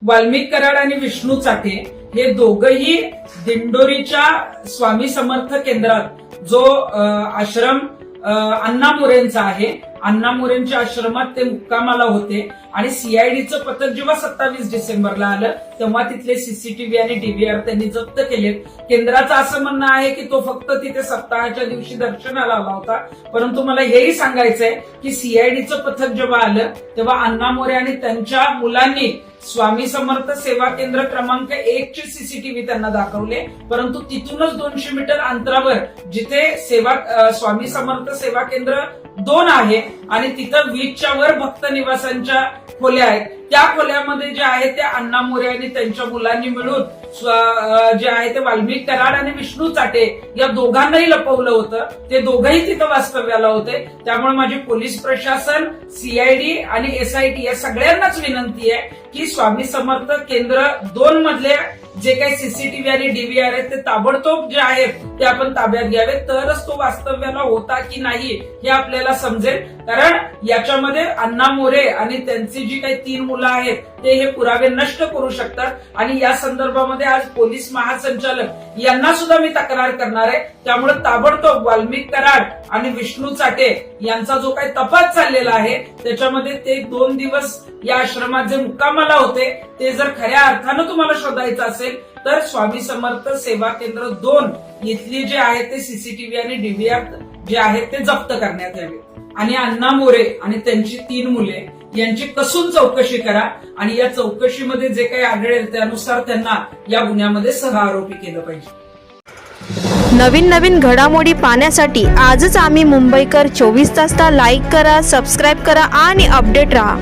वाल्मिक कराड आणि विष्णू चाटे हे दोघही दिंडोरीच्या स्वामी समर्थ केंद्रात जो आश्रम अण्णा मोरेंचा आहे, अण्णा मोरेंच्या आश्रमात ते मुक्कामाला होते आणि सीआयडीचं पथक जेव्हा 27 डिसेंबरला आलं तेव्हा तिथले सीसीटीव्ही आणि डीव्हीआर त्यांनी जप्त केलेत. केंद्राचं असं म्हणणं आहे की तो फक्त तिथे सप्ताहाच्या दिवशी दर्शनाला आला होता, परंतु मला हेही सांगायचंय की सीआयडीचं पथक जेव्हा आलं तेव्हा अण्णा मोरे आणि त्यांच्या मुलांनी स्वामी समर्थ सेवा केंद्र क्रमांक 1 चे सीसीटीव्ही त्यांना दाखवले, परंतु तिथूनच 200 मीटर अंतरावर जिथे स्वामी समर्थ सेवा केंद्र 2 आहे आणि तिथं 20च्या वर भक्त निवासांच्या खोल्या आहेत, त्या खोल्यामध्ये जे आहे ते अण्णा मोरे आणि त्यांच्या मुलांनी मिळून जे आहे ते वाल्मिक कराड आणि विष्णू चाटे या दोघांनाही लपवलं होतं. ते दोघंही तिथं वास्तव्याला होते. त्यामुळे माझी पोलीस प्रशासन, सीआयडी आणि एसआयटी या सगळ्यांनाच विनंती आहे की स्वामी समर्थ केंद्र 2 मधले जे काही सीसीटीव्ही आणि डीव्हीआर आहेत ते ताबडतोब जे आहेत ते आपण ताब्यात घ्यावे, तरच तो वास्तव्याला होता की नाही हे आपल्याला समजेल. कारण याच्यामध्ये अण्णा मोरे आणि त्यांची जी काही 3 मुलं आहेत ते हे पुरावे नष्ट करू शकतात आणि या संदर्भामध्ये आज पोलीस महासंचालक यांना सुद्धा मी तक्रार करणार आहे. त्यामुळे ताबडतोब वाल्मिक कराड आणि विष्णू चाटे यांचा जो काही तपास चाललेला आहे त्याच्यामध्ये ते 2 दिवस या आश्रमात जे मुक्कामाला होते ते जर खऱ्या अर्थानं तुम्हाला शोधायचं असेल तर स्वामी समर्थ सेवा केंद्र 2 इथली जे आहे ते सीसीटीव्ही आणि डीव्हीआर जे आहेत ते जप्त करण्यात यावे आणि अण्णा मोरे आणि त्यांची 3 मुले यांची कसून चौकशी करा आणि या चौकशीमध्ये जे काही आढळेल त्यानुसार त्यांना या गुन्ह्यामध्ये सहआरोपी केलं पाहिजे. नवीन घडामोडी पाहण्यासाठी आजच आम्ही मुंबईकर 24 तासला लाईक करा, सबस्क्राईब करा आणि अपडेट रहा.